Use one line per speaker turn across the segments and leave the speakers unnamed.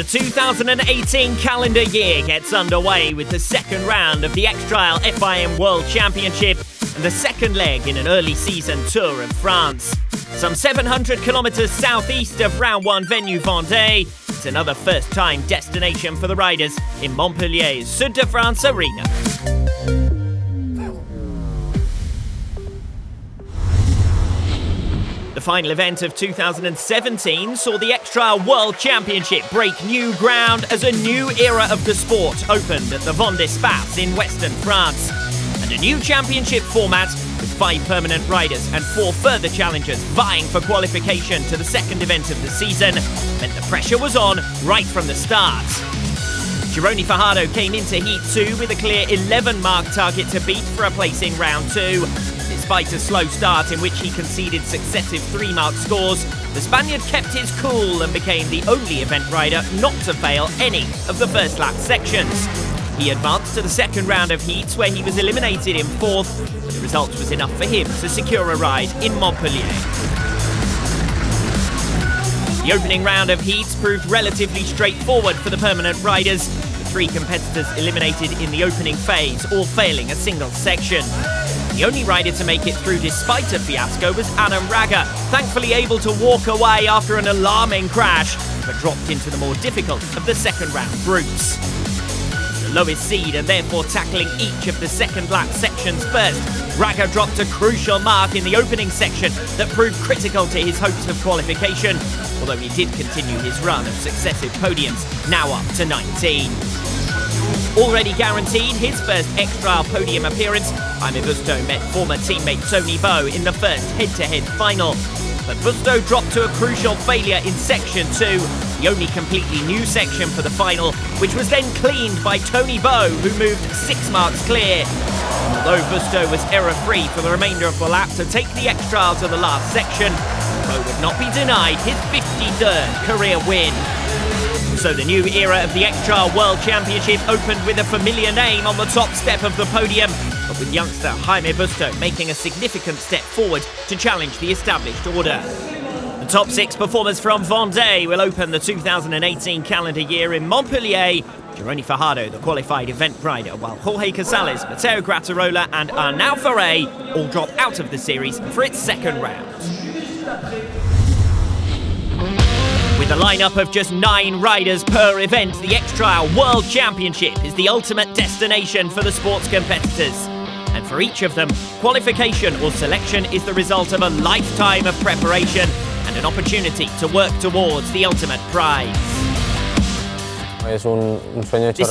The 2018 calendar year gets underway with the second round of the X-Trail FIM World Championship and the second leg in an early season Tour of France. Some 700 kilometres southeast of Round 1 venue Vendée, it's another first-time destination for the riders in Montpellier's Sud de France Arena. The final event of 2017 saw the X-Trail World Championship break new ground as a new era of the sport opened at the Vendée in western France. And a new championship format with 5 permanent riders and 4 further challengers vying for qualification to the second event of the season meant the pressure was on right from the start. Toni Bou came into Heat 2 with a clear 11-mark target to beat for a place in Round 2. Despite a slow start in which he conceded successive 3-mark scores, the Spaniard kept his cool and became the only event rider not to fail any of the first lap sections. He advanced to the second round of heats where he was eliminated in 4th, but the result was enough for him to secure a ride in Montpellier. The opening round of heats proved relatively straightforward for the permanent riders, with 3 competitors eliminated in the opening phase, all failing a single section. The only rider to make it through despite a fiasco was Adam Raga, thankfully able to walk away after an alarming crash, but dropped into the more difficult of the second round groups. The lowest seed and therefore tackling each of the second lap sections first, Raga dropped a crucial mark in the opening section that proved critical to his hopes of qualification, although he did continue his run of successive podiums, now up to 19. Already guaranteed his first X-Trail podium appearance, Jaime Busto met former teammate Toni Bou in the first head-to-head final. But Busto dropped to a crucial failure in Section 2, the only completely new section for the final, which was then cleaned by Toni Bou, who moved 6 marks clear. Although Busto was error-free for the remainder of the lap to take the X-Trail to the last section, Bou would not be denied his 53rd career win. So the new era of the X-Trail World Championship opened with a familiar name on the top step of the podium, but with youngster Jaime Busto making a significant step forward to challenge the established order. The top 6 performers from Vendée will open the 2018 calendar year in Montpellier. Toni Bou, the qualified event rider, while Jorge Casales, Matteo Grattarola and Arnaud Ferret all drop out of the series for its second round. With a lineup of just 9 riders per event, the X-Trail World Championship is the ultimate destination for the sport's competitors. And for each of them, qualification or selection is the result of a lifetime of preparation and an opportunity to work towards the ultimate prize. This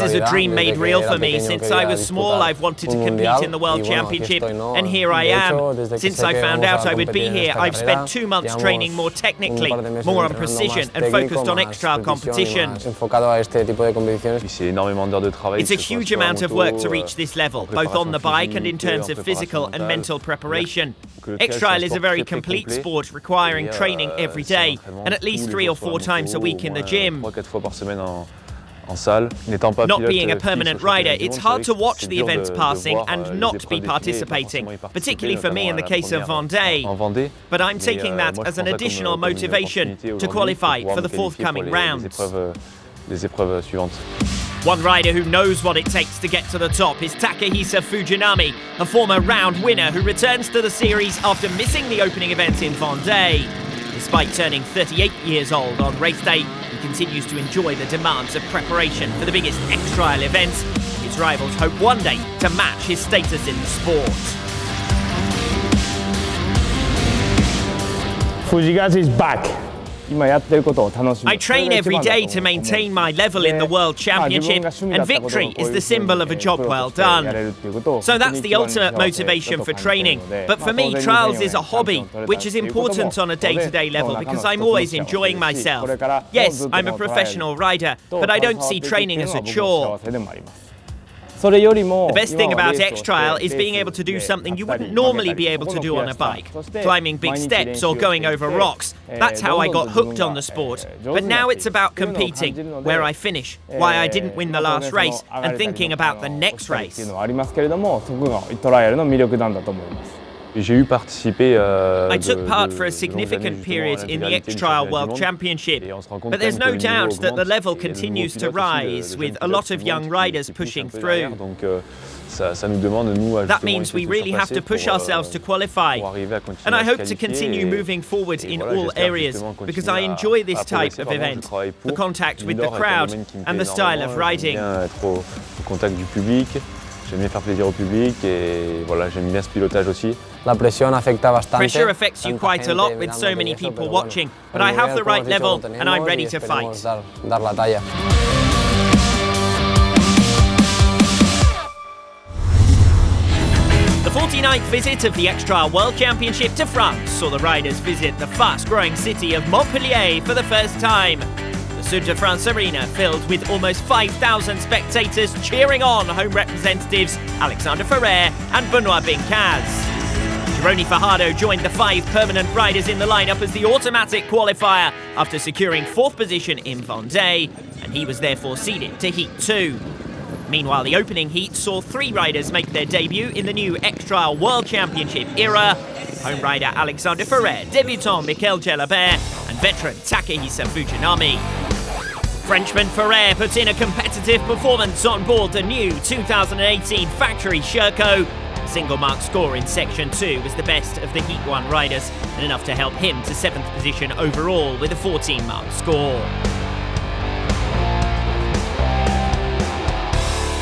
is a dream made real for me. Since I was small, I've wanted to compete in the World Championship, and here I am. Since I found out I would be here, I've spent 2 months training more technically, more on precision, and focused on X-Trail competition. It's a huge amount of work to reach this level, both on the bike and in terms of physical and mental preparation. X-Trail is a very complete sport requiring training every day, and at least 3 or 4 times a week in the gym. Not being a permanent rider, it's hard to watch the events passing and not be participating, particularly for me in the case of Vendée. But I'm taking that as an additional motivation to qualify for the forthcoming rounds. One rider who knows what it takes to get to the top is Takehisa Fujinami, a former round winner who returns to the series after missing the opening event in Vendée. Despite turning 38 years old on race day, he continues to enjoy the demands of preparation for the biggest X-Trail events. His rivals hope one day to match his status in the sport.
Fujigazi is back.
I train every day to maintain my level in the World Championship, and victory is the symbol of a job well done. So that's the ultimate motivation for training. But for me, trials is a hobby, which is important on a day-to-day level because I'm always enjoying myself. Yes, I'm a professional rider, but I don't see training as a chore. The best thing about X-Trail is being able to do something you wouldn't normally be able to do on a bike, climbing big steps or going over rocks. That's how I got hooked on the sport. But now it's about competing, where I finish, why I didn't win the last race, and thinking about the next race. I took part for a significant period in the X-Trial World Championship, but there's no doubt that the level continues to rise, with a lot of young riders pushing through. That means we really have to push ourselves to qualify, and I hope to continue moving forward in all areas, because I enjoy this type of event, the contact with the crowd and the style of riding.
J'aime bien faire plaisir au public et voilà, j'aime bien ce pilotage aussi.
Pressure affects you quite a lot with so many people watching, but I have the right level and I'm ready to fight. The 49th visit of the X-Trial World Championship to France saw the riders visit the fast-growing city of Montpellier for the first time. The Sud de France Arena filled with almost 5,000 spectators cheering on home representatives Alexander Ferrer and Benoit Bincaz. Toni Bou joined the 5 permanent riders in the lineup as the automatic qualifier after securing 4th position in Vendée, and he was therefore seeded to Heat 2. Meanwhile, the opening heat saw 3 riders make their debut in the new X-Trial World Championship era: home rider Alexander Ferrer, débutant Mikel Jalabert, and veteran Takehisa Fujinami. Frenchman Ferrer put in a competitive performance on board the new 2018 factory Sherco. A single mark score in Section 2 was the best of the Heat 1 riders, and enough to help him to 7th position overall with a 14-mark score.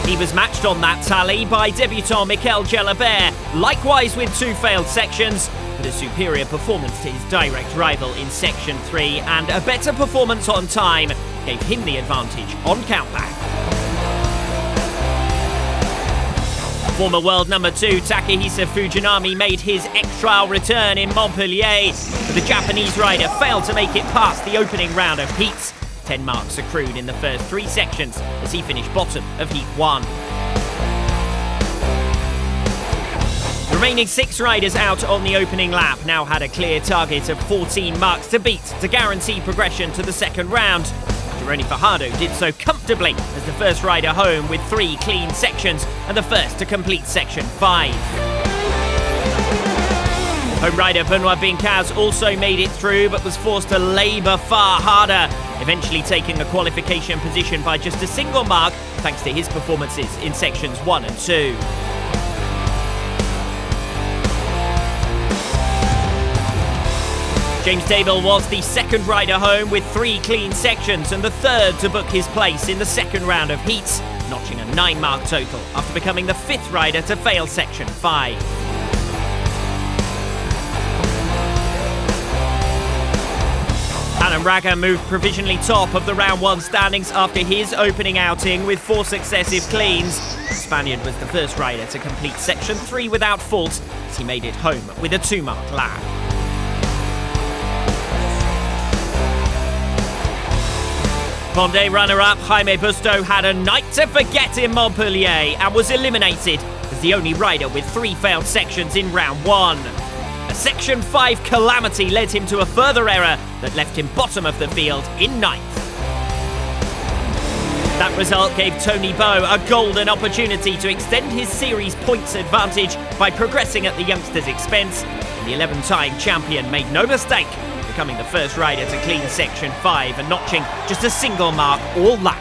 He was matched on that tally by débutant Mikel Jalabert, likewise with 2 failed sections, but a superior performance to his direct rival in Section 3 and a better performance on time gave him the advantage on countback. Former world number 2 Takehisa Fujinami made his X-Trial return in Montpellier, but the Japanese rider failed to make it past the opening round of heats. 10 marks accrued in the first 3 sections as he finished bottom of Heat 1. Remaining 6 riders out on the opening lap now had a clear target of 14 marks to beat to guarantee progression to the second round. Toni Bou did so comfortably as the first rider home with 3 clean sections and the first to complete Section 5. Home rider Benoit Bincaz also made it through but was forced to labour far harder, eventually taking a qualification position by just a single mark thanks to his performances in Sections 1 and 2. James Dable was the second rider home with 3 clean sections and the third to book his place in the second round of heats, notching a 9-mark total after becoming the 5th rider to fail Section 5. Alan Raga moved provisionally top of the round 1 standings after his opening outing with 4 successive cleans. The Spaniard was the first rider to complete Section 3 without fault as he made it home with a 2-mark lap. Vendée runner-up Jaime Busto had a night to forget in Montpellier and was eliminated as the only rider with 3 failed sections in round 1. A Section 5 calamity led him to a further error that left him bottom of the field in 9th. That result gave Toni Bou a golden opportunity to extend his series points advantage by progressing at the youngster's expense, and the 11-time champion made no mistake, becoming the first rider to clean Section 5 and notching just a single mark all lap.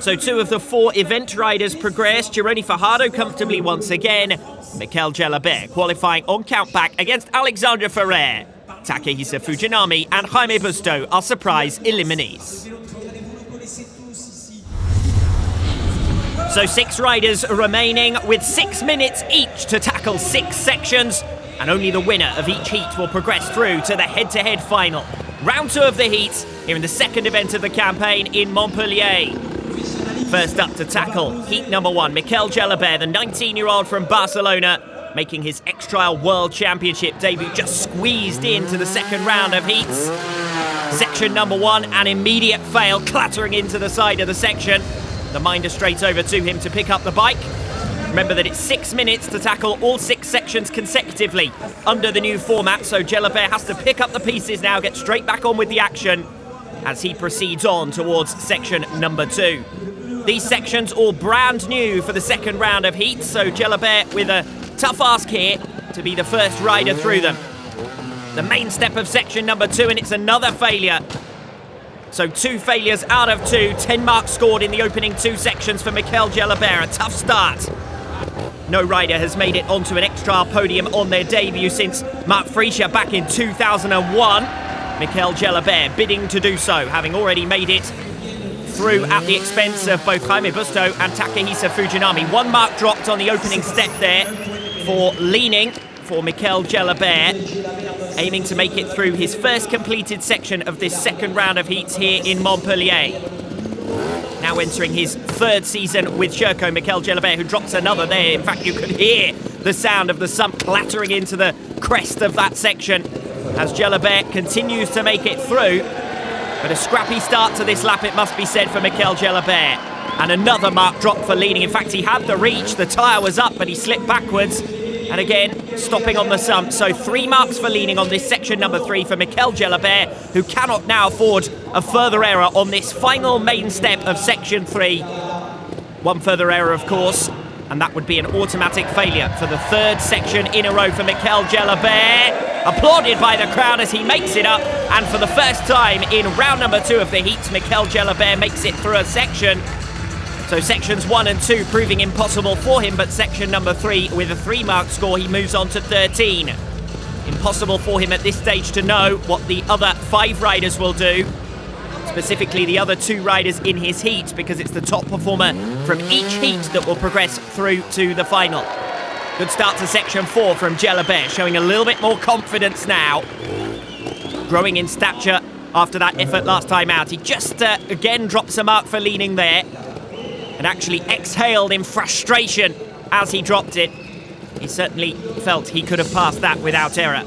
So 2 of the 4 event riders progressed. Toni Bou comfortably once again. Mikel Jalabert qualifying on countback against Alexander Ferrer. Takehisa Fujinami and Jaime Busto are surprise eliminees. So 6 riders remaining with 6 minutes each to tackle 6 sections, and only the winner of each heat will progress through to the head-to-head final. Round 2 of the heats here in the second event of the campaign in Montpellier. First up to tackle heat number 1, Mikel Jalabert, the 19-year-old from Barcelona, making his X-Trial World Championship debut, just squeezed into the second round of heats. Section number 1, an immediate fail, clattering into the side of the section. The minder straight over to him to pick up the bike. Remember that it's 6 minutes to tackle all 6 sections consecutively under the new format, so Jalabert has to pick up the pieces now, get straight back on with the action as he proceeds on towards section number 2. These sections all brand new for the second round of heats, so Jalabert with a tough ask here to be the first rider through them. The main step of section number 2, and it's another failure. So 2 failures out of 2, 10 marks scored in the opening 2 sections for Mikel Jalabert. A tough start. No rider has made it onto an extra podium on their debut since Marc Friescher back in 2001. Mikel Jalabert bidding to do so, having already made it through at the expense of both Jaime Busto and Takehisa Fujinami. 1 mark dropped on the opening step there for leaning for Mikel Jalabert, aiming to make it through his first completed section of this second round of heats here in Montpellier. Now entering his 3rd season with Sherco, Mikel Jalabert, who drops another there. In fact, you could hear the sound of the sump clattering into the crest of that section as Jalabert continues to make it through. But a scrappy start to this lap, it must be said, for Mikel Jalabert. And another mark drop for leaning. In fact, he had the reach, the tyre was up, but he slipped backwards. And again, stopping on the sump. So 3 marks for leaning on this section number 3 for Mikel Jalabert, who cannot now afford a further error on this final main step of section 3. 1 further error, of course, and that would be an automatic failure for the 3rd section in a row for Mikel Jalabert. Applauded by the crowd as he makes it up. And for the first time in round number 2 of the heats, Mikel Jalabert makes it through a section. So sections 1 and 2 proving impossible for him, but section number 3 with a 3-mark score, he moves on to 13. Impossible for him at this stage to know what the other 5 riders will do, specifically the other 2 riders in his heat, because it's the top performer from each heat that will progress through to the final. Good start to section 4 from Jalabert, showing a little bit more confidence now. Growing in stature after that effort last time out. He just again drops a mark for leaning there, and actually exhaled in frustration as he dropped it. He certainly felt he could have passed that without error.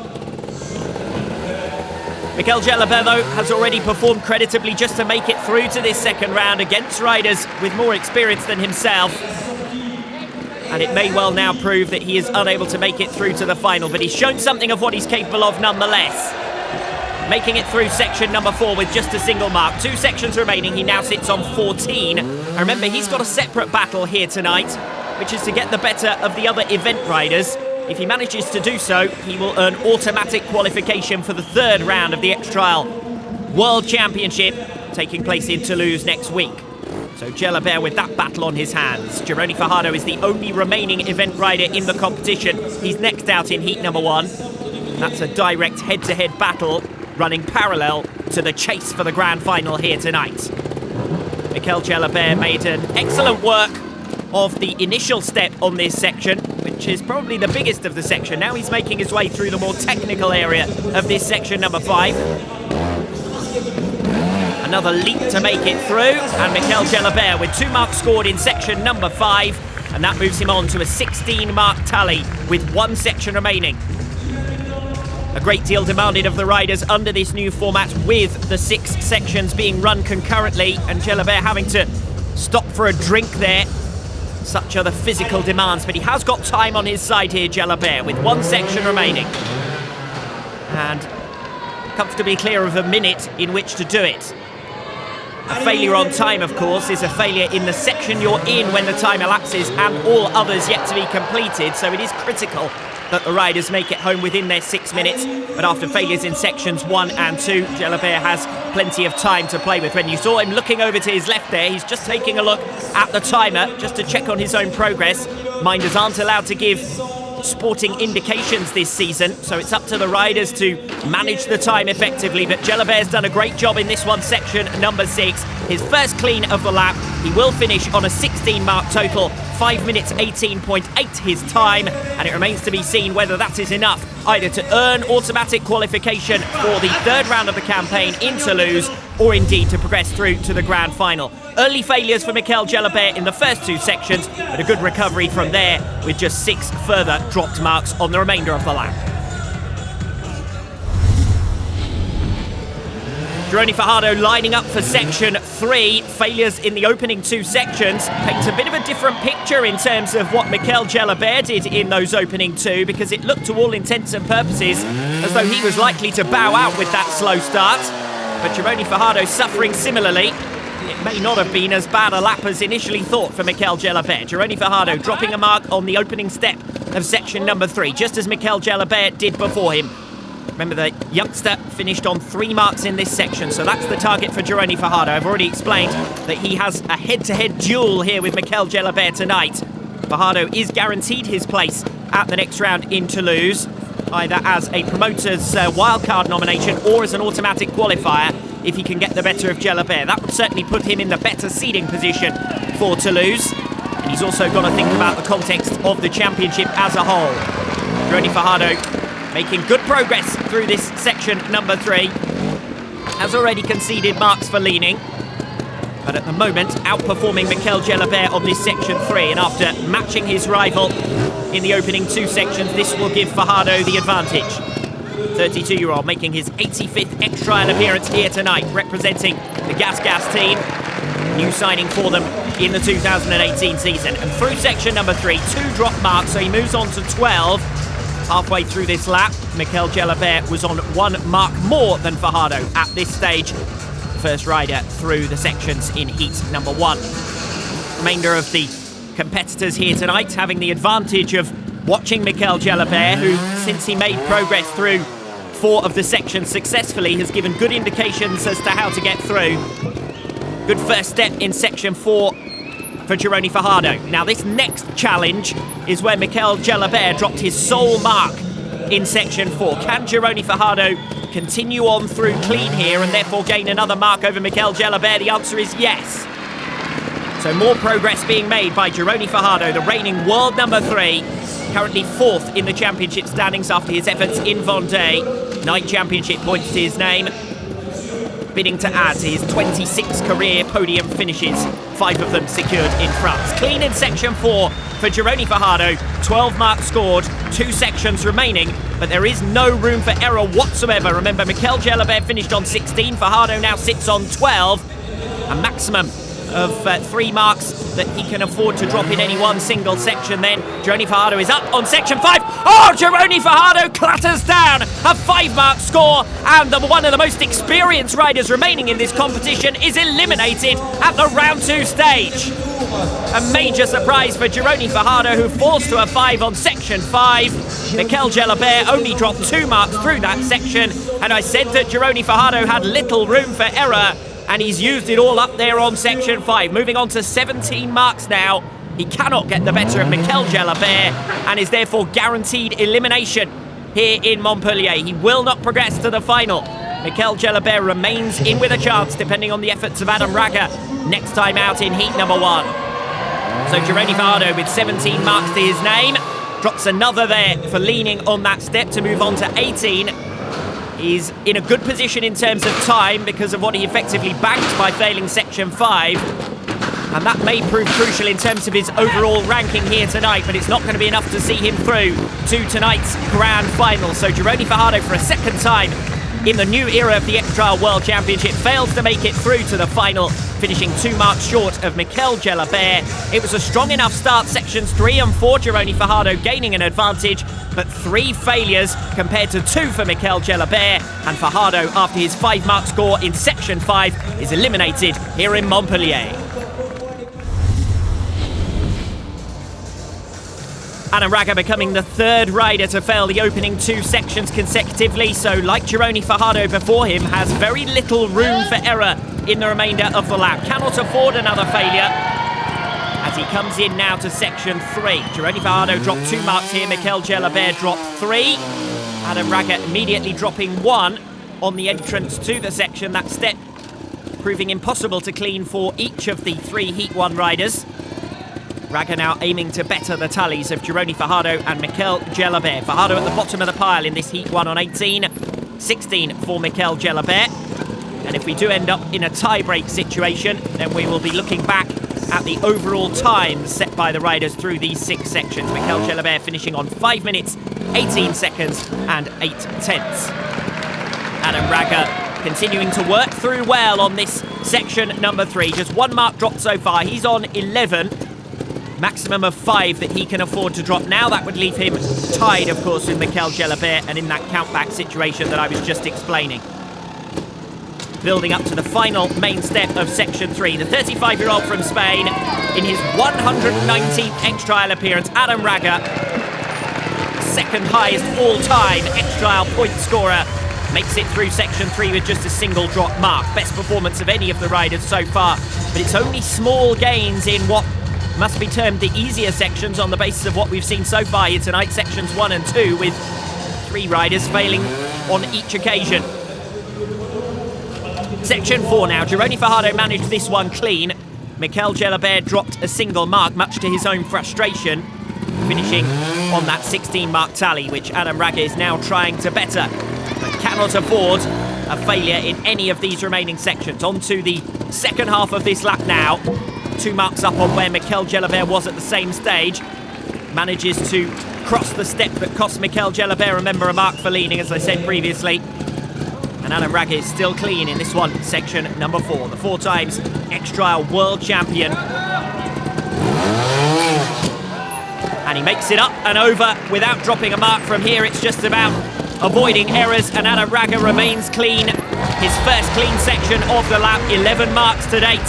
Mikel Jalabert, though, has already performed creditably just to make it through to this second round against riders with more experience than himself. And it may well now prove that he is unable to make it through to the final, but he's shown something of what he's capable of nonetheless. Making it through section number 4 with just a single mark. 2 sections remaining, he now sits on 14. And remember, he's got a separate battle here tonight, which is to get the better of the other event riders. If he manages to do so, he will earn automatic qualification for the 3rd round of the X-Trial World Championship, taking place in Toulouse next week. So Jalabert with that battle on his hands. Gironi Fajardo is the only remaining event rider in the competition. He's next out in heat number 1. That's a direct head-to-head battle running parallel to the chase for the grand final here tonight. Mikel Jalabert made an excellent work of the initial step on this section, which is probably the biggest of the section. Now he's making his way through the more technical area of this section number 5. Another leap to make it through, and Mikel Jalabert with 2 marks scored in section number 5, and that moves him on to a 16-mark tally with 1 section remaining. A great deal demanded of the riders under this new format, with the 6 sections being run concurrently, and Jalabert having to stop for a drink there. Such are the physical demands, but he has got time on his side here, Jalabert, with 1 section remaining. And comfortably clear of a minute in which to do it. A failure on time, of course, is a failure in the section you're in when the time elapses and all others yet to be completed, so it is critical that the riders make it home within their 6 minutes. But after failures in sections 1 and 2, Jalabert has plenty of time to play with. When you saw him looking over to his left there, he's just taking a look at the timer just to check on his own progress. Minders aren't allowed to give sporting indications this season, so it's up to the riders to manage the time effectively. But Jalabert's done a great job in this one, section number 6. His first clean of the lap. He will finish on a 16-mark total, 5 minutes 18.8 his time, and it remains to be seen whether that is enough either to earn automatic qualification for the 3rd round of the campaign in Toulouse, or indeed to progress through to the grand final. Early failures for Mikel Jalabert in the first 2 sections, but a good recovery from there with just 6 further dropped marks on the remainder of the lap. Gironi Fajardo lining up for section 3. Failures in the opening 2 sections paints a bit of a different picture in terms of what Mikel Jalabert did in those opening 2, because it looked to all intents and purposes as though he was likely to bow out with that slow start. But Gironi Fajardo suffering similarly. It may not have been as bad a lap as initially thought for Mikel Jalabert. Gironi Fajardo dropping a mark on the opening step of section number 3, just as Mikel Jalabert did before him. Remember, the youngster finished on 3 marks in this section, so that's the target for Gironi Fajardo. I've already explained that he has a head-to-head duel here with Mikel Jalabert tonight. Fajardo is guaranteed his place at the next round in Toulouse, either as a promoter's wildcard nomination or as an automatic qualifier if he can get the better of Jalabert. That would certainly put him in the better seeding position for Toulouse. And he's also got to think about the context of the championship as a whole. Gironi Fajardo making good progress through this section number 3. Has already conceded marks for leaning, but at the moment outperforming Mikel Jalabert on this section 3. And after matching his rival in the opening 2 sections, this will give Fajardo the advantage. 32-year-old making his 85th ex-trial appearance here tonight, representing the Gas team. New signing for them in the 2018 season. And through section number 3, 2 drop marks, so he moves on to 12. Halfway through this lap, Mikel Jalabert was on 1 mark more than Fajardo at this stage. First rider through the sections in heat number 1. Remainder of the competitors here tonight having the advantage of watching Mikel Jalabert, who, since he made progress through 4 of the sections successfully, has given good indications as to how to get through. Good first step in section 4 for Gironi Fajardo. Now this next challenge is where Mikel Jalabert dropped his sole mark in section 4. Can Gironi Fajardo continue on through clean here and therefore gain another mark over Mikel Jalabert? The answer is yes. So more progress being made by Gironi Fajardo, the reigning world number 3, currently 4th in the championship standings after his efforts in Vendée. 9 championship points to his name, bidding to add to his 26 career podium finishes, 5 of them secured in France. Clean in section 4 for Gironi Fajardo, 12 marks scored, 2 sections remaining, but there is no room for error whatsoever. Remember, Mikel Jalabert finished on 16, Fajardo now sits on 12, a maximum of 3 marks that he can afford to drop in any one single section. Then Gironi Fajardo is up on section 5. Oh, Gironi Fajardo clatters down a 5-mark score, and one of the most experienced riders remaining in this competition is eliminated at the round 2 stage. A major surprise for Gironi Fajardo, who falls to a 5 on section 5. Mikel Jalabert only dropped 2 marks through that section, and I said that Gironi Fajardo had little room for error, and he's used it all up there on section 5. Moving on to 17 marks now. He cannot get the better of Mikel Jalabert and is therefore guaranteed elimination here in Montpellier. He will not progress to the final. Mikel Jalabert remains in with a chance, depending on the efforts of Adam Raga next time out in heat number 1. So Gironi Fajardo with 17 marks to his name, drops another there for leaning on that step to move on to 18. He's in a good position in terms of time because of what he effectively banked by failing section 5. And that may prove crucial in terms of his overall ranking here tonight, but it's not going to be enough to see him through to tonight's grand final. So Gironi Fajardo, for a second time in the new era of the X-Trial World Championship, fails to make it through to the final, finishing 2 marks short of Mikel Jalabert. It was a strong enough start, sections 3 and 4, Gironi Fajardo gaining an advantage, but 3 failures compared to 2 for Mikel Jalabert, and Fajardo, after his 5-mark score in section 5, is eliminated here in Montpellier. Adam Raga becoming the 3rd rider to fail the opening 2 sections consecutively, so like Gironi Fajardo before him, has very little room for error in the remainder of the lap. Cannot afford another failure as he comes in now to section 3. Gironi Fajardo dropped 2 marks here, Mikel Jalabert dropped 3. Adam Raga immediately dropping 1 on the entrance to the section. That step proving impossible to clean for each of the 3 Heat 1 riders. Raga now aiming to better the tallies of Gironi Fajardo and Mikel Jalabert. Fajardo at the bottom of the pile in this Heat 1 on 18. 16 for Mikel Jalabert. And if we do end up in a tie-break situation, then we will be looking back at the overall times set by the riders through these 6 sections. Mikel Jalabert finishing on 5 minutes, 18 seconds and 8 tenths. Adam Raga continuing to work through well on this section number 3. Just 1 mark dropped so far. He's on 11. Maximum of 5 that he can afford to drop now. That would leave him tied, of course, with Mikel Jalabert and in that countback situation that I was just explaining. building up to the final main step of Section 3. The 35-year-old from Spain, in his 119th X-Trial appearance, Adam Raga, second highest all-time X-Trial point scorer, makes it through Section 3 with just a single drop mark. Best performance of any of the riders so far, but it's only small gains in what must be termed the easier sections on the basis of what we've seen so far here tonight, Sections 1 and 2, with 3 riders failing on each occasion. Section 4 now. Gironi Fajardo managed this one clean. Mikel Gelabert dropped a single mark, much to his own frustration, finishing on that 16-mark tally, which Adam Raga is now trying to better, but cannot afford a failure in any of these remaining sections. On to the second half of this lap now. 2 marks up on where Mikel Gelabert was at the same stage. Manages to cross the step that cost Mikel Gelabert, remember, a mark for leaning, as I said previously. And Adam Raga is still clean in this one, section number 4. The 4 times X-Trial world champion. And he makes it up and over without dropping a mark from here. It's just about avoiding errors, and Adam Raga remains clean. His first clean section of the lap, 11 marks to date.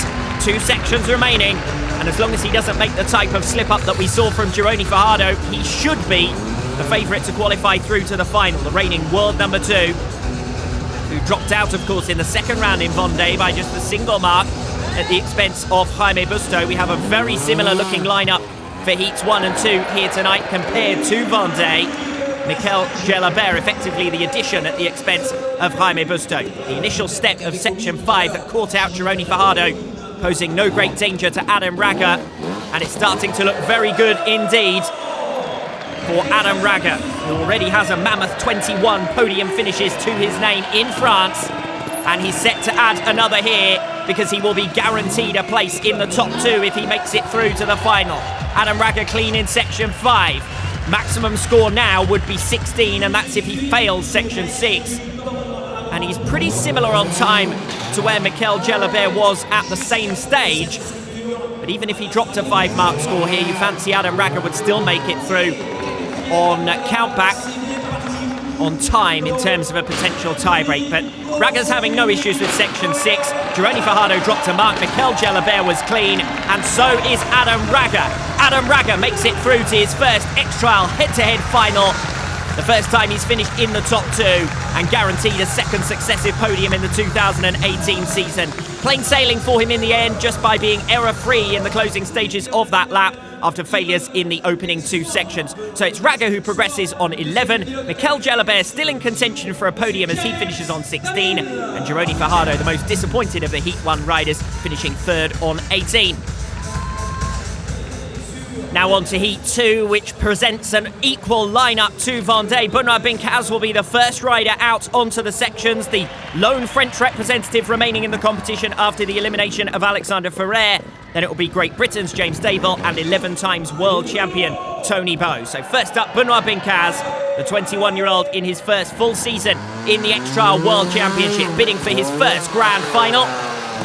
2 sections remaining. And as long as he doesn't make the type of slip-up that we saw from Gironi Fajardo, he should be the favourite to qualify through to the final. The reigning world number 2, who dropped out, of course, in the second round in Vendée by just a single mark at the expense of Jaime Busto. We have a very similar-looking lineup for Heats 1 and 2 here tonight compared to Vendée. Mikel Gelabert, effectively the addition at the expense of Jaime Busto. The initial step of Section 5 that caught out Gironi Fajardo, posing no great danger to Adam Raga, and it's starting to look very good indeed for Adam Raga, who already has a mammoth 21 podium finishes to his name in France, and he's set to add another here because he will be guaranteed a place in the top 2 if he makes it through to the final. Adam Raga clean in Section 5. Maximum score now would be 16, and that's if he fails Section 6. And he's pretty similar on time to where Mikel Gelabert was at the same stage. But even if he dropped a 5-mark score here, you fancy Adam Raga would still make it through on countback on time in terms of a potential tiebreak. But Raga's having no issues with Section 6. Gironi Fajardo dropped a mark, Mikel Gelabert was clean, and so is Adam Raga. Adam Raga makes it through to his first X-Trial head-to-head final. The first time he's finished in the top 2 and guaranteed a second successive podium in the 2018 season. Plain sailing for him in the end, just by being error-free in the closing stages of that lap after failures in the opening 2 sections. So it's Raga who progresses on 11. Mikel Gelabert still in contention for a podium as he finishes on 16. And Gironi Fajardo, the most disappointed of the Heat 1 riders, finishing 3rd on 18. Now on to Heat 2, which presents an equal lineup to Vendée. Benoit Bincaz will be the first rider out onto the sections, the lone French representative remaining in the competition after the elimination of Alexander Ferrer. Then it will be Great Britain's James Dable and 11 times world champion Toni Bou. So first up, Benoit Bincaz, the 21-year-old in his first full season in the X-Trial World Championship, bidding for his first grand final.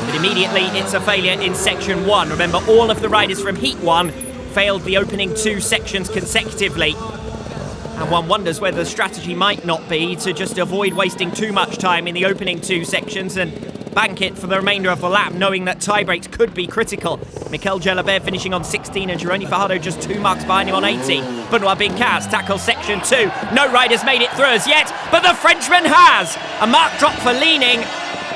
But immediately it's a failure in Section 1. Remember, all of the riders from Heat 1 failed the opening 2 sections consecutively. And one wonders whether the strategy might not be to just avoid wasting too much time in the opening 2 sections and bank it for the remainder of the lap, knowing that tie-breaks could be critical. Mikel Gelabert finishing on 16 and Gironi Fajardo just 2 marks behind him on 18. Benoit Bincaz tackles Section 2. No rider's made it through as yet, but the Frenchman has! A mark drop for leaning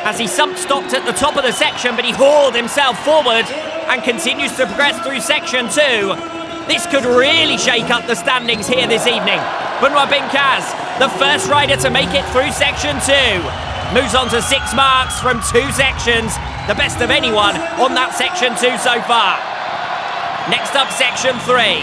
as he stopped at the top of the section, but he hauled himself forward and continues to progress through Section 2. This could really shake up the standings here this evening. Benoit Bincaz, the first rider to make it through Section 2. Moves on to 6 marks from 2 sections. The best of anyone on that Section 2 so far. Next up, Section 3.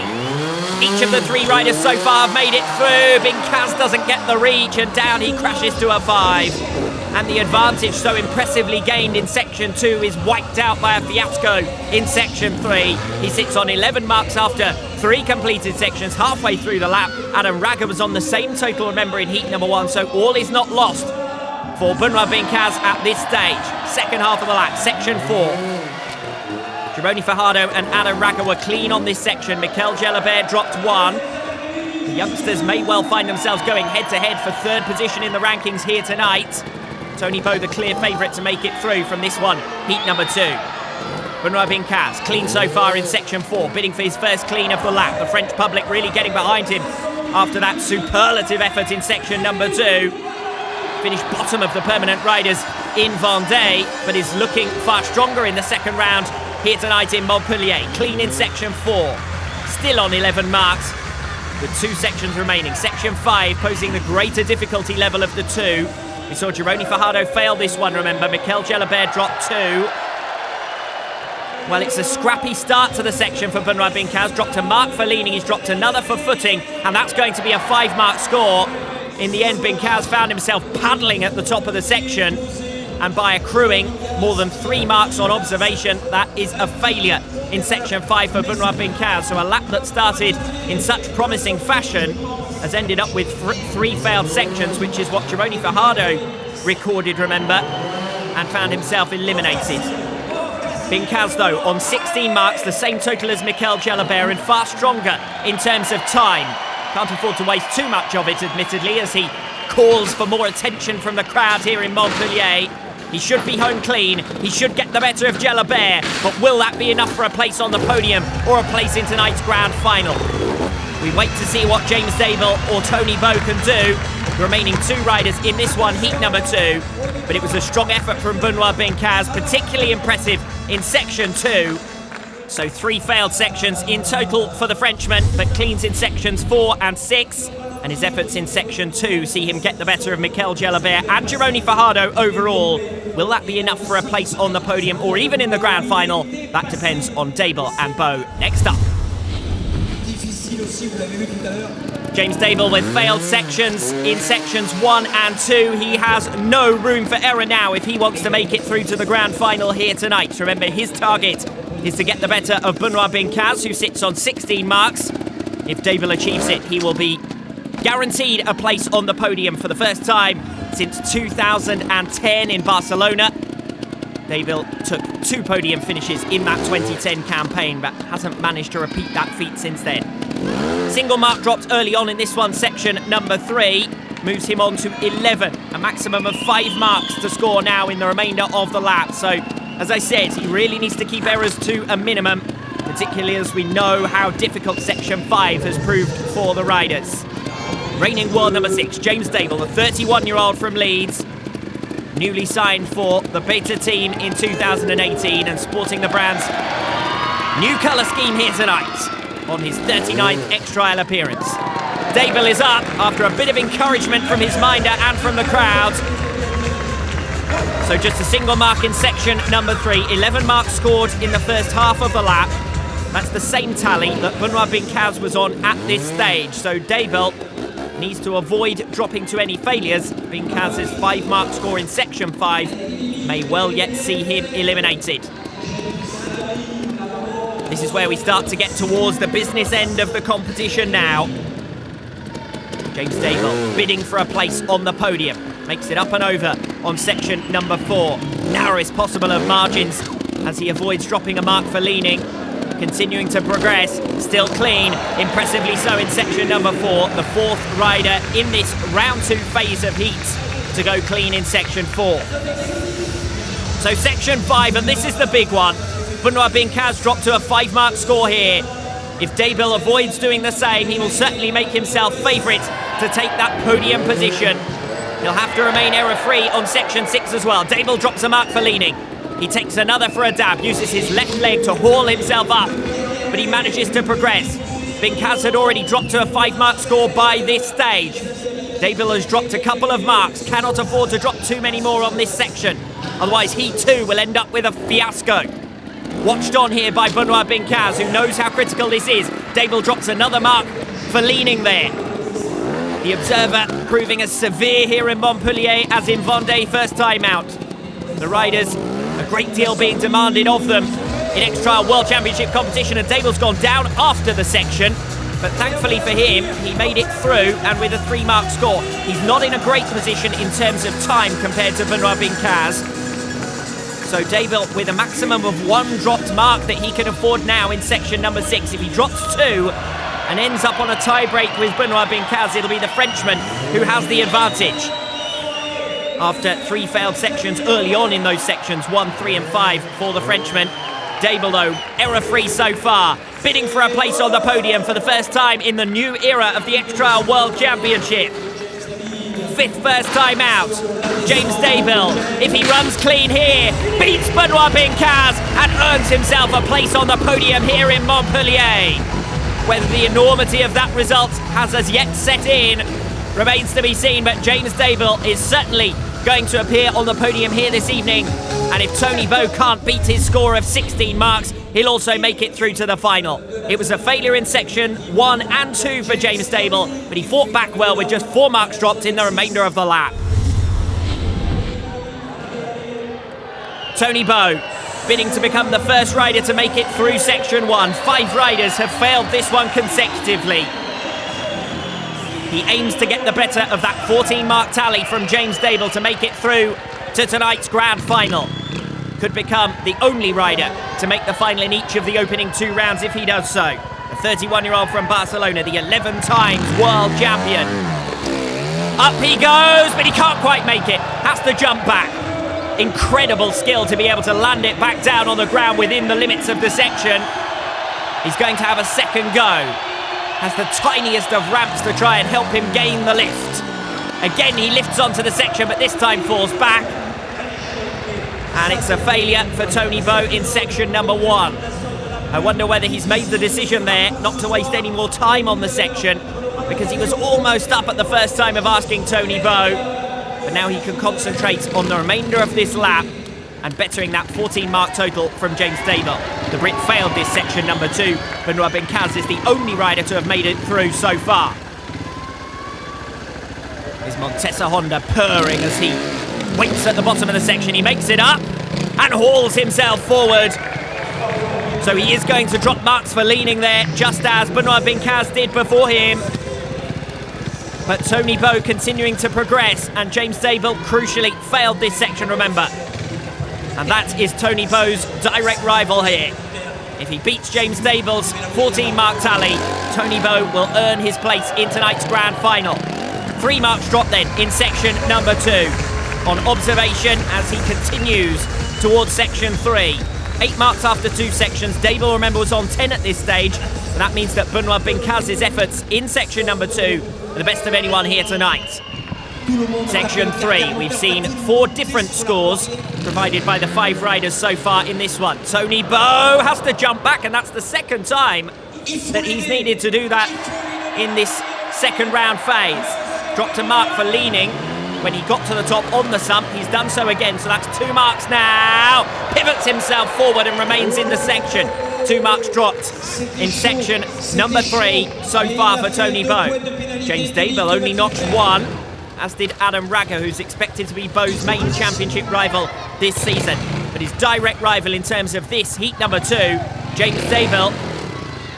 Each of the 3 riders so far have made it through. Bincaz doesn't get the reach, and down he crashes to a 5. And the advantage so impressively gained in Section 2 is wiped out by a fiasco in Section 3. He sits on 11 marks after 3 completed sections halfway through the lap. Adam Raga was on the same total, remember, in Heat number 1, so all is not lost for Benoit Bincaz at this stage. Second half of the lap, Section 4. Gironi Fajardo and Adam Raga were clean on this section. Mikel Gelabert dropped 1. The youngsters may well find themselves going head-to-head for 3rd position in the rankings here tonight. Toni Bou the clear favourite to make it through from this one, heat number 2. Benoit Bincaz, clean so far in section 4, bidding for his first clean of the lap. The French public really getting behind him after that superlative effort in section number 2. Finished bottom of the permanent riders in Vendée, but is looking far stronger in the second round here tonight in Montpellier. Clean in section 4, still on 11 marks, with 2 sections remaining. Section 5 posing the greater difficulty level of the 2. We saw Gironi Fajardo fail this one, remember. Mikel Gelabert dropped 2. Well, it's a scrappy start to the section for Benoit Bincaz. Dropped a mark for leaning, he's dropped another for footing, and that's going to be a 5-mark score. In the end, Bincaz found himself paddling at the top of the section, and by accruing more than 3 marks on observation, that is a failure in section 5 for Benoit Bincaz. So a lap that started in such promising fashion has ended up with 3 failed sections, which is what Gironi Fajardo recorded, remember, and found himself eliminated. Bincaz, though, on 16 marks, the same total as Mikel Gelabert, and far stronger in terms of time. Can't afford to waste too much of it, admittedly, as he calls for more attention from the crowd here in Montpellier. He should be home clean, he should get the better of Gelabert, but will that be enough for a place on the podium or a place in tonight's grand final? We wait to see what James Dable or Toni Bou can do. The remaining 2 riders in this one, heat number 2. But it was a strong effort from Benoit Bincaz, particularly impressive in section 2. So 3 failed sections in total for the Frenchman, but cleans in sections 4 and 6. And his efforts in section 2 see him get the better of Mikel Gelabert and Gironi Fajardo overall. Will that be enough for a place on the podium or even in the grand final? That depends on Dable and Bou. Next up, James Dable with failed sections in sections 1 and 2. He has no room for error now if he wants to make it through to the grand final here tonight. Remember, his target is to get the better of Benoit Bincaz, who sits on 16 marks. If Dable achieves it, he will be guaranteed a place on the podium for the first time since 2010 in Barcelona. Dable took 2 podium finishes in that 2010 campaign, but hasn't managed to repeat that feat since then. Single mark dropped early on in this one, section number 3, moves him on to 11, a maximum of 5 marks to score now in the remainder of the lap. So, as I said, he really needs to keep errors to a minimum, particularly as we know how difficult section 5 has proved for the riders. Reigning world number 6, James Dable, the 31-year-old from Leeds, newly signed for the Beta team in 2018 and sporting the brand's new colour scheme here tonight on his 39th X-Trial appearance. Dable is up after a bit of encouragement from his minder and from the crowd. So just a single mark in section number 3, 11 marks scored in the first half of the lap. That's the same tally that Benoit Bincaz was on at this stage. So Dable needs to avoid dropping to any failures. Bincaz's 5-mark score in section 5 may well yet see him eliminated. This is where we start to get towards the business end of the competition now. James Dable bidding for a place on the podium. Makes it up and over on section number 4. Narrowest possible of margins as he avoids dropping a mark for leaning. Continuing to progress, still clean, impressively so in section number 4. The 4th rider in this round 2 phase of heats to go clean in section 4. So section 5, and this is the big one. Benoit Bincaz dropped to a 5-mark score here. If Dable avoids doing the same, he will certainly make himself favourite to take that podium position. He'll have to remain error-free on section 6 as well. Dable drops a mark for leaning. He takes another for a dab, uses his left leg to haul himself up, but he manages to progress. Bincaz had already dropped to a 5-mark score by this stage. Dable has dropped a couple of marks, cannot afford to drop too many more on this section. Otherwise, he too will end up with a fiasco. Watched on here by Benoit Bincaz, who knows how critical this is. Dable drops another mark for leaning there. The observer proving as severe here in Montpellier as in Vendée first time out. The riders, a great deal being demanded of them in X-Trial World Championship competition, and Dable's gone down after the section, but thankfully for him, he made it through and with a 3-mark score. He's not in a great position in terms of time compared to Benoit Bincaz. So Dable with a maximum of 1 dropped mark that he can afford now in section number 6. If he drops 2 and ends up on a tie break with Benoit Bincaz, it'll be the Frenchman who has the advantage. After 3 failed sections early on in those sections, 1, 3 and 5 for the Frenchman. Dable, though, error-free so far, bidding for a place on the podium for the first time in the new era of the X-Trial World Championship. 5th first time out. James Dable, if he runs clean here, beats Benoit Bincaz and earns himself a place on the podium here in Montpellier. Whether the enormity of that result has as yet set in remains to be seen, but James Dable is certainly going to appear on the podium here this evening, and if Toni Bou can't beat his score of 16 marks, he'll also make it through to the final. It was a failure in section 1 and 2 for James Dable, but he fought back well with just 4 marks dropped in the remainder of the lap. Toni Bou bidding to become the first rider to make it through section 1. 5 riders have failed this one consecutively. He aims to get the better of that 14-mark tally from James Dable to make it through to tonight's grand final. Could become the only rider to make the final in each of the opening 2 rounds if he does so. The 31-year-old from Barcelona, the 11 times world champion. Up he goes, but he can't quite make it. Has to jump back. Incredible skill to be able to land it back down on the ground within the limits of the section. He's going to have a second go. Has the tiniest of ramps to try and help him gain the lift. Again, he lifts onto the section, but this time falls back. And it's a failure for Toni Bou in section number 1. I wonder whether he's made the decision there not to waste any more time on the section, because he was almost up at the first time of asking Toni Bou. But now he can concentrate on the remainder of this lap and bettering that 14-mark total from James Dable. The Brit failed this section number 2. Benoit Bincaz is the only rider to have made it through so far. His Montesa Honda purring as he waits at the bottom of the section. He makes it up and hauls himself forward. So he is going to drop marks for leaning there, just as Benoit Bincaz did before him. But Toni Bou continuing to progress, and James Dable crucially failed this section, remember. And that is Toni Bou's direct rival here. If he beats James Dable's 14-mark tally, Toni Bou will earn his place in tonight's grand final. 3 marks dropped then in section number 2. On observation as he continues towards section 3. 8 marks after 2 sections. Dable, remember, was on 10 at this stage. And that means that Benoit Bincaz's efforts in section number 2 are the best of anyone here tonight. Section 3, we've seen 4 different scores provided by the 5 riders so far in this one. Toni Bou has to jump back, and that's the second time that he's needed to do that in this second round phase. Dropped a mark for leaning when he got to the top on the sump. He's done so again, so that's 2 marks now. Pivots himself forward and remains in the section. 2 marks dropped in section number 3 so far for Toni Bou. James Dable only notched 1, as did Adam Ragger, who's expected to be Bou's main championship rival this season. But his direct rival in terms of this heat number 2, James Dable,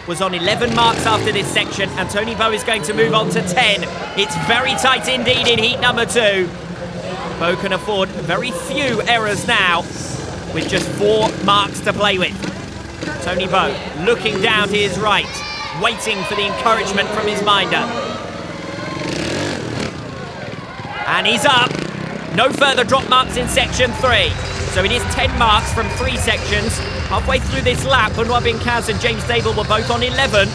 was on 11 marks after this section, and Toni Bou is going to move on to 10. It's very tight indeed in heat number 2. Bou can afford very few errors now, with just 4 marks to play with. Toni Bou looking down to his right, waiting for the encouragement from his minder. And he's up. No further drop marks in section 3. So it is 10 marks from 3 sections. Halfway through this lap, Benoit Bincaz and James Dable were both on 11.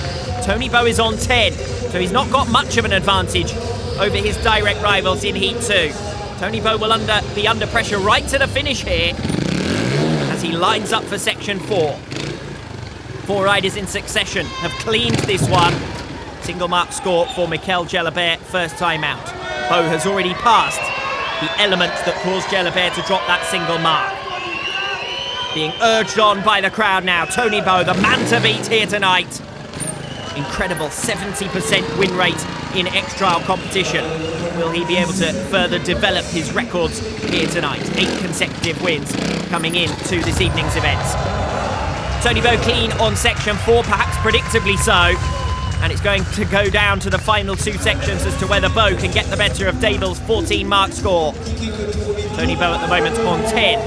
Toni Bou is on 10. So he's not got much of an advantage over his direct rivals in Heat 2. Toni Bou will be under pressure right to the finish here as he lines up for section 4. 4 riders in succession have cleaned this one. Single mark score for Mikel Gelabert, first time out. Bou has already passed the element that caused Gelabert to drop that single mark. Being urged on by the crowd now. Toni Bou, the man to beat here tonight. Incredible 70% win rate in X-Trial competition. Will he be able to further develop his records here tonight? 8 consecutive wins coming into this evening's events. Toni Bou clean on section 4, perhaps predictably so. And it's going to go down to the final 2 sections as to whether Bou can get the better of Dable's 14-mark score. Toni Bou at the moment on 10.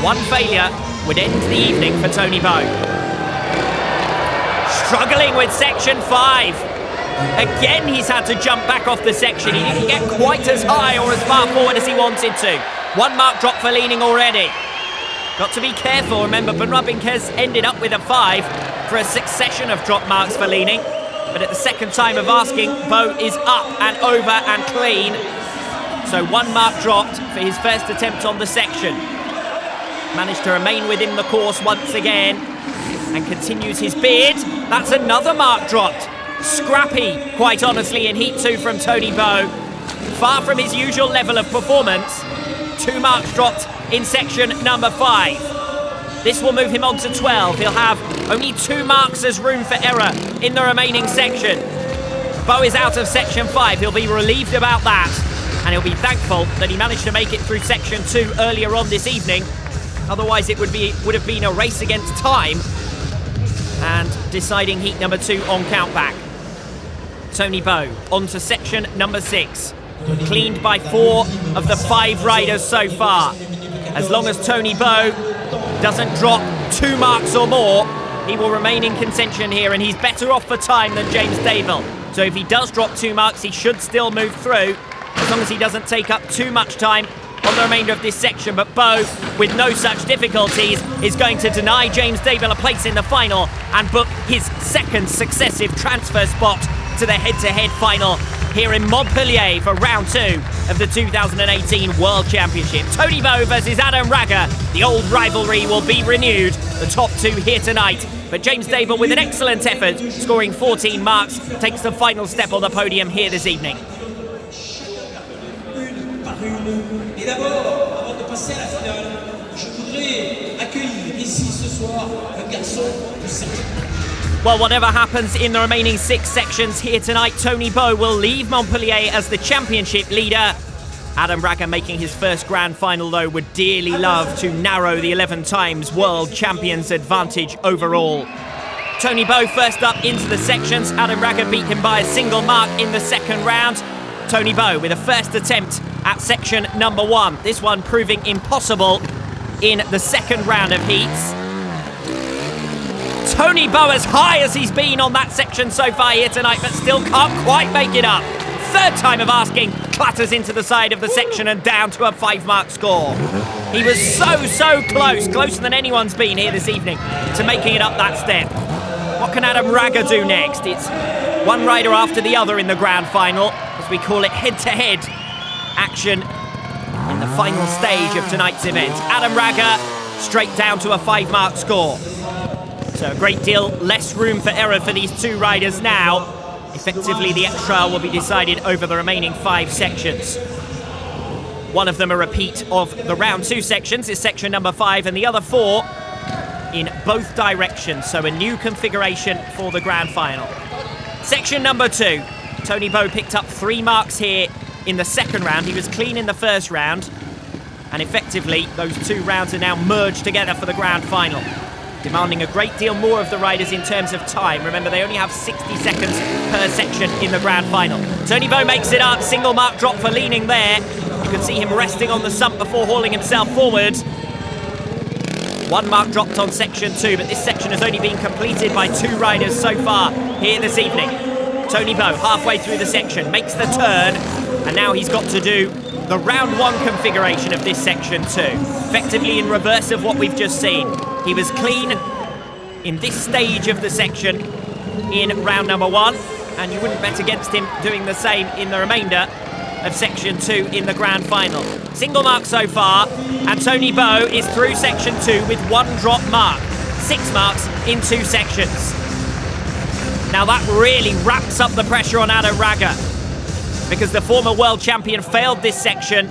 1 failure would end the evening for Toni Bou. Struggling with section 5. Again, he's had to jump back off the section. He didn't get quite as high or as far forward as he wanted to. 1 mark drop for leaning already. Got to be careful. Remember, Benoit Binquez ended up with a 5 for a succession of drop marks for leaning. But at the second time of asking, Bou is up and over and clean. So 1 mark dropped for his first attempt on the section. Managed to remain within the course once again and continues his bid. That's another mark dropped. Scrappy, quite honestly, in Heat 2 from Toni Bou. Far from his usual level of performance. 2 marks dropped in section number 5. This will move him on to 12. He'll have only 2 marks as room for error in the remaining section. Bou is out of section 5. He'll be relieved about that. And he'll be thankful that he managed to make it through section 2 earlier on this evening. Otherwise, it would have been a race against time and deciding heat number 2 on countback. Toni Bou on to section number 6. Cleaned by 4 of the 5 riders so far. As long as Toni Bou doesn't drop 2 marks or more, he will remain in contention here, and he's better off for time than James Dable. So if he does drop 2 marks, he should still move through, as long as he doesn't take up too much time on the remainder of this section. But Bou, with no such difficulties, is going to deny James Dable a place in the final and book his second successive transfer spot to the head-to-head final here in Montpellier for round 2 of the 2018 World Championship. Toni Bou versus Adam Raga. The old rivalry will be renewed. The top 2 here tonight. But James Dable, with an excellent effort, scoring 14 marks, takes the final step on the podium here this evening.
Et d'abord, avant de passer à la finale, je voudrais accueillir ici ce soir un garçon de 7 ans.
Well, whatever happens in the remaining 6 sections here tonight, Toni Bou will leave Montpellier as the championship leader. Adam Raga, making his first grand final, though, would dearly love to narrow the 11 times world champions advantage overall. Toni Bou first up into the sections. Adam Raga beat him by a single mark in the second round. Toni Bou with a first attempt at section number 1. This one proving impossible in the second round of heats. Toni Bou as high as he's been on that section so far here tonight, but still can't quite make it up. Third time of asking, clatters into the side of the section and down to a 5-mark score. He was so close, closer than anyone's been here this evening, to making it up that step. What can Adam Raga do next? It's one rider after the other in the grand final, as we call it head-to-head action in the final stage of tonight's event. Adam Raga straight down to a 5-mark score. So a great deal less room for error for these 2 riders now. Effectively, the extra will be decided over the remaining 5 sections. One of them a repeat of the round 2 sections is section number 5, and the other 4 in both directions. So a new configuration for the grand final. Section number 2. Toni Bou picked up 3 marks here in the second round. He was clean in the first round, and effectively those 2 rounds are now merged together for the grand final, demanding a great deal more of the riders in terms of time. Remember, they only have 60 seconds per section in the grand final. Toni Bou makes it up. Single mark drop for leaning there. You can see him resting on the sump before hauling himself forward. 1 mark dropped on section 2, but this section has only been completed by 2 riders so far here this evening. Toni Bou, halfway through the section, makes the turn, and now he's got to do the round 1 configuration of this section 2. Effectively in reverse of what we've just seen. He was clean in this stage of the section in round number 1, and you wouldn't bet against him doing the same in the remainder of section 2 in the grand final. Single mark so far, and Toni Bou is through section 2 with 1 drop mark. 6 marks in 2 sections. Now that really ramps up the pressure on Adam Raga, because the former world champion failed this section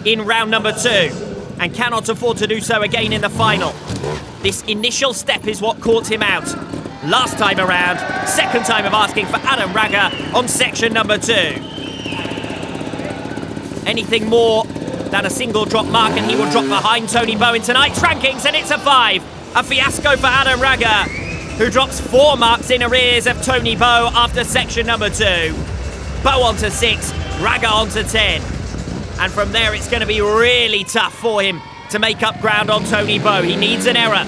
in round number 2 and cannot afford to do so again in the final. This initial step is what caught him out last time around. Second time of asking for Adam Raga on section number 2. Anything more than a single drop mark and he will drop behind Toni Bou in tonight's rankings, and it's a 5. A fiasco for Adam Raga, who drops 4 marks in arrears of Toni Bou after section number 2. Bou onto 6, Raga onto 10. And from there it's going to be really tough for him to make up ground on Toni Bou. He needs an error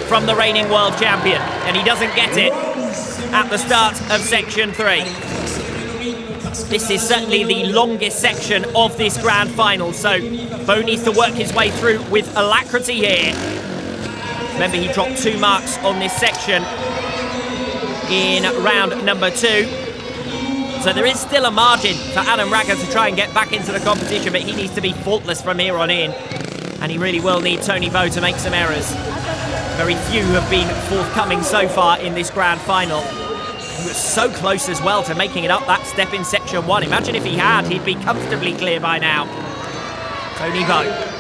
from the reigning world champion, and he doesn't get it. at the start of section 3. This is certainly the longest section of this grand final, so Bou needs to work his way through with alacrity here. Remember, he dropped 2 marks on this section in round number 2. So there is still a margin for Adam Raga to try and get back into the competition, but he needs to be faultless from here on in. And he really will need Toni Bou to make some errors. Very few have been forthcoming so far in this grand final. He was so close as well to making it up that step in section 1. Imagine if he had, he'd be comfortably clear by now. Toni Bou.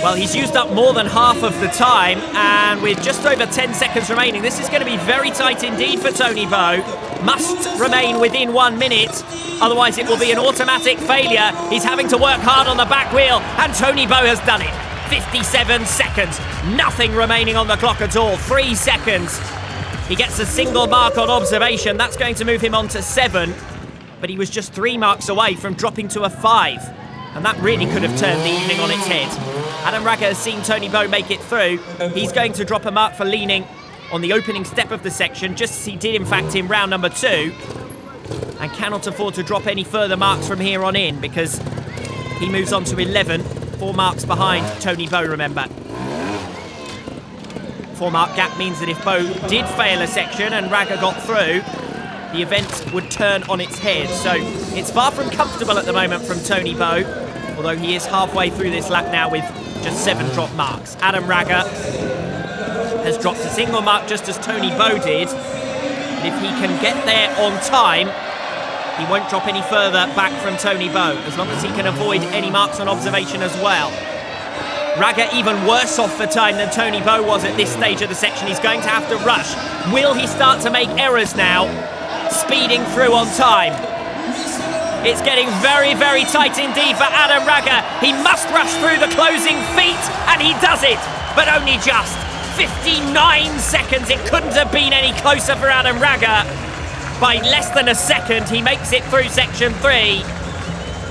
Well, he's used up more than half of the time, and with just over 10 seconds remaining, this is going to be very tight indeed for Toni Bou. Must remain within 1 minute, otherwise it will be an automatic failure. He's having to work hard on the back wheel, and Toni Bou has done it. 57 seconds, nothing remaining on the clock at all, 3 seconds. He gets a single mark on observation, that's going to move him on to 7, but he was just 3 marks away from dropping to a 5. And that really could have turned the evening on its head. Adam Raga has seen Toni Bou make it through. He's going to drop a mark for leaning on the opening step of the section, just as he did, in fact, in round number 2. And cannot afford to drop any further marks from here on in, because he moves on to 11, 4 marks behind Toni Bou, remember. 4-mark gap means that if Bou did fail a section and Raga got through, the event would turn on its head. So it's far from comfortable at the moment from Toni Bou, although he is halfway through this lap now with just 7 drop marks. Adam Raga has dropped a single mark just as Toni Bou did. But if he can get there on time, he won't drop any further back from Toni Bou, as long as he can avoid any marks on observation as well. Raga even worse off for time than Toni Bou was at this stage of the section. He's going to have to rush. Will he start to make errors now? Speeding through on time. It's getting very, very tight indeed for Adam Raga. He must rush through the closing feet, and he does it, but only just. 59 seconds. It couldn't have been any closer for Adam Raga. By less than a second, he makes it through section 3.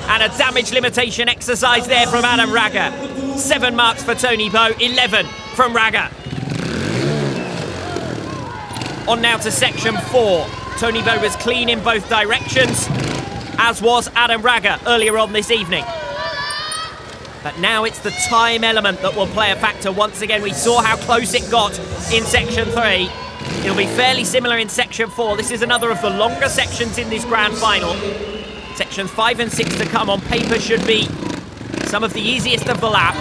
And a damage limitation exercise there from Adam Raga. 7 marks for Toni Bou, 11 from Raga. On now to section 4. Toni Bou was clean in both directions, as was Adam Raga earlier on this evening. But now it's the time element that will play a factor once again. We saw how close it got in section 3. It'll be fairly similar in section 4. This is another of the longer sections in this grand final. Sections 5 and 6 to come on paper should be some of the easiest of the lap.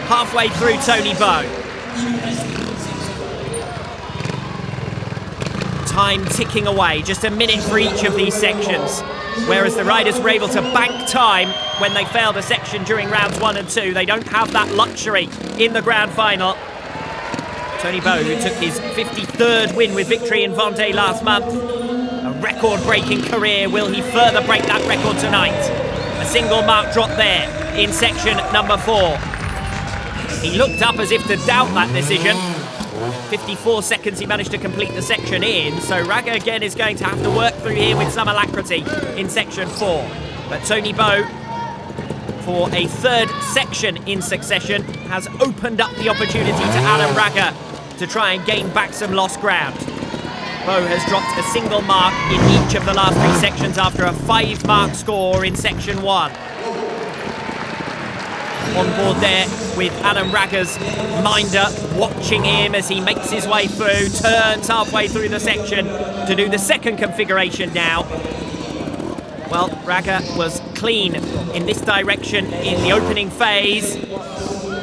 Halfway through Toni Bou. Time ticking away, just a minute for each of these sections. Whereas the riders were able to bank time when they failed a section during rounds 1 and 2. They don't have that luxury in the grand final. Toni Bou, who took his 53rd win with victory in Vendée last month. A record-breaking career. Will he further break that record tonight? A single mark drop there in section number 4. He looked up as if to doubt that decision. 54 seconds he managed to complete the section in, so Raga again is going to have to work through here with some alacrity in section 4. But Toni Bou, for a 3rd section in succession, has opened up the opportunity to Adam Raga to try and gain back some lost ground. Bou has dropped a single mark in each of the last 3 sections after a 5-mark score in section 1. On board there with Adam Raga's minder, watching him as he makes his way through, turns halfway through the section to do the second configuration now. Well, Raga was clean in this direction in the opening phase.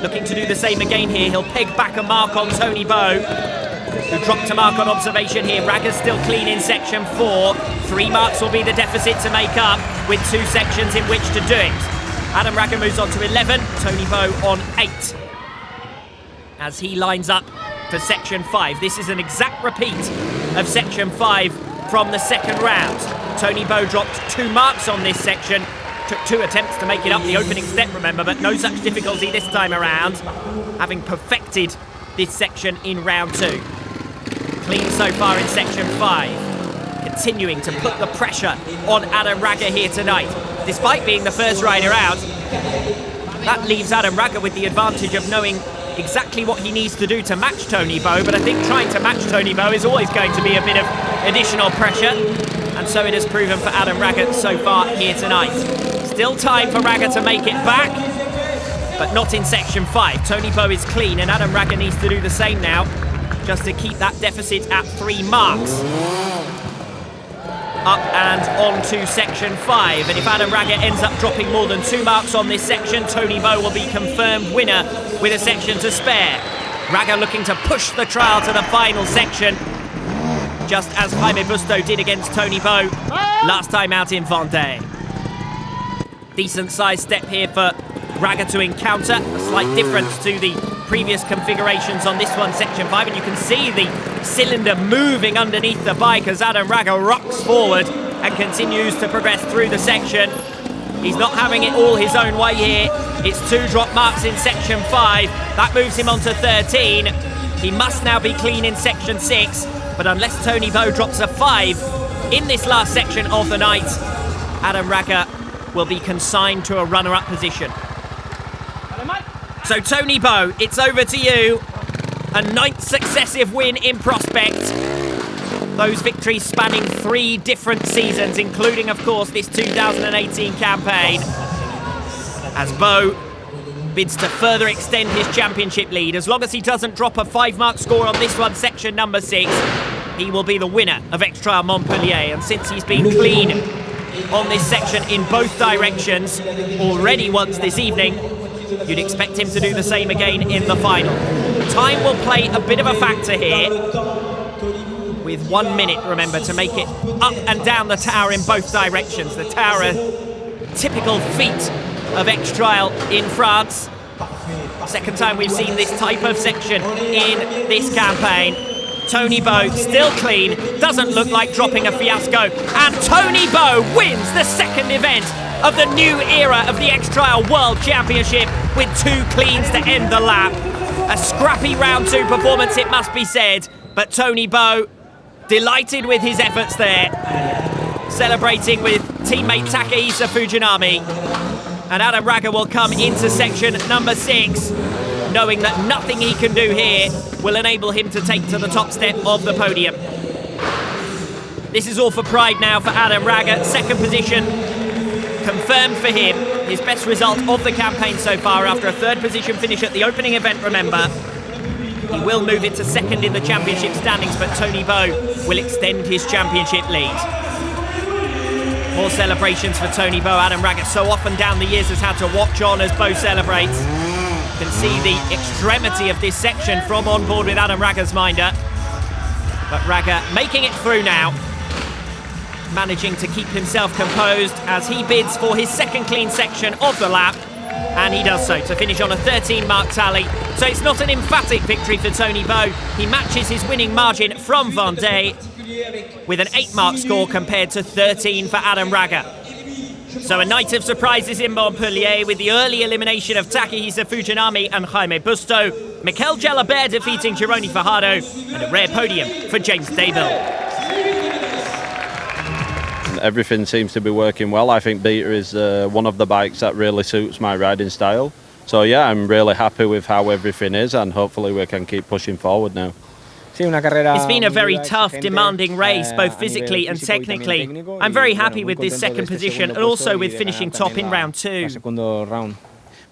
Looking to do the same again here. He'll peg back a mark on Toni Bou, who dropped a mark on observation here. Raga's still clean in section 4. 3 marks will be the deficit to make up, with 2 sections in which to do it. Adam Raga moves on to 11, Toni Bou on 8. As he lines up for section 5. This is an exact repeat of section 5 from the second round. Toni Bou dropped 2 marks on this section. Took 2 attempts to make it up the opening step, remember, but no such difficulty this time around, having perfected this section in round 2. Clean so far in section 5. Continuing to put the pressure on Adam Raga here tonight. Despite being the first rider out, that leaves Adam Raga with the advantage of knowing exactly what he needs to do to match Toni Bou, but I think trying to match Toni Bou is always going to be a bit of additional pressure, and so it has proven for Adam Ragger so far here tonight. Still time for Ragger to make it back, but not in section 5. Toni Bou is clean, and Adam Ragger needs to do the same now, just to keep that deficit at 3 marks. Up and on to section 5, and if Adam Ragger ends up dropping more than 2 marks on this section, Toni Bou will be confirmed winner with a section to spare. Ragger looking to push the trial to the final section, just as Jaime Busto did against Toni Bou last time out in Vendée. Decent sized step here for Ragger to encounter, a slight difference to the previous configurations on this one, section 5, and you can see the cylinder moving underneath the bike as Adam Ragger rocks forward and continues to progress through the section. He's not having it all his own way here. It's 2 drop marks in section 5. That moves him on to 13. He must now be clean in section 6, but unless Toni Bou drops a 5 in this last section of the night, Adam Ragger will be consigned to a runner-up position. So Toni Bou, it's over to you. A 9th successive win in prospect. Those victories spanning 3 different seasons, including, of course, this 2018 campaign. As Bou bids to further extend his championship lead. As long as he doesn't drop a 5-mark score on this one, section number 6, he will be the winner of Extra Montpellier. And since he's been clean on this section in both directions already once this evening, you'd expect him to do the same again in the final. Time will play a bit of a factor here, with 1 minute, remember, to make it up and down the tower in both directions. The tower, a typical feat of X-Trial in France. Second time we've seen this type of section in this campaign. Toni Bou still clean, doesn't look like dropping a fiasco, and Toni Bou wins the second event of the new era of the X-Trial World Championship with 2 cleans to end the lap. A scrappy round 2 performance, it must be said, but Toni Bou delighted with his efforts there, celebrating with teammate Takehisa Fujinami. And Adam Ragger will come into section number 6, knowing that nothing he can do here will enable him to take to the top step of the podium. This is all for pride now for Adam Ragger. Second position confirmed for him. His best result of the campaign so far after a 3rd position finish at the opening event, remember. He will move into 2nd in the championship standings, but Toni Bou will extend his championship lead. More celebrations for Toni Bou. Adam Ragger so often down the years has had to watch on as Bou celebrates. You can see the extremity of this section from on board with Adam Ragger's minder. But Ragger making it through now, managing to keep himself composed as he bids for his 2nd clean section of the lap, and he does so to finish on a 13-mark tally. So it's not an emphatic victory for Toni Bou. He matches his winning margin from Vendée with an 8-mark score compared to 13 for Adam Ragger. So a night of surprises in Montpellier with the early elimination of Takehisa Fujinami and Jaime Busto, Mikel Jalabert defeating Gironi Fajardo, and a rare podium for James Dayville.
Everything seems to be working well. I think Beta is one of the bikes that really suits my riding style. So yeah, I'm really happy with how everything is, and hopefully we can keep pushing forward now.
It's been a very tough, demanding race, both physically and technically. I'm very happy with this 2nd position and also with finishing top in round 2.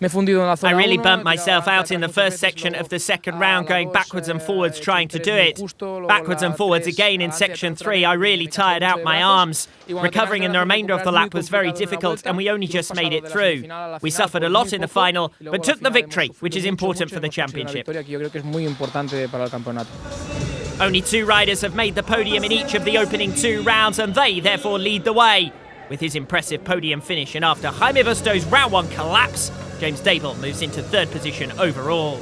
I really burnt myself out in the 1st section of the 2nd round, going backwards and forwards trying to do it. Backwards and forwards again in section 3. I really tired out my arms. Recovering in the remainder of the lap was very difficult, and we only just made it through. We suffered a lot in the final, but took the victory, which is important for the championship. Only 2 riders have made the podium in each of the opening 2 rounds, and they therefore lead the way with his impressive podium finish. And after Jaime Busto's round 1 collapse, James Dayville moves into 3rd position overall.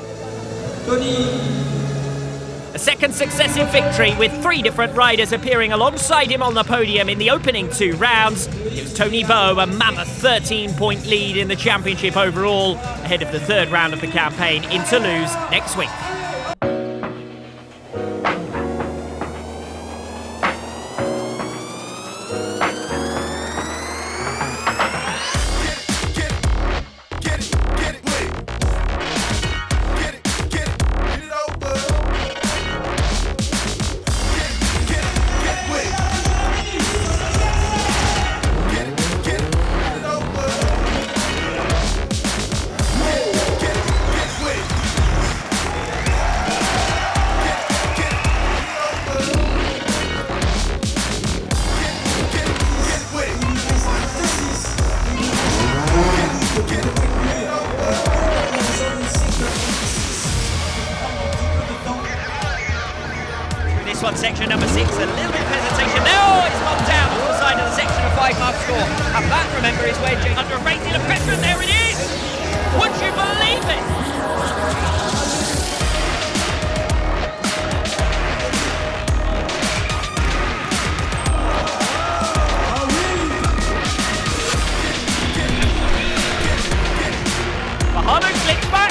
A 2nd successive victory with 3 different riders appearing alongside him on the podium in the opening 2 rounds. Gives Toni Bou a mammoth 13-point lead in the championship overall, ahead of the 3rd round of the campaign in Toulouse next week. section number 6, a little bit of hesitation. Oh, it's knocked down on the side of the section, a 5-mark score. And that, remember, is where Jake under a great deal of pressure, and there it is! Would you believe it? Mahalo slips back.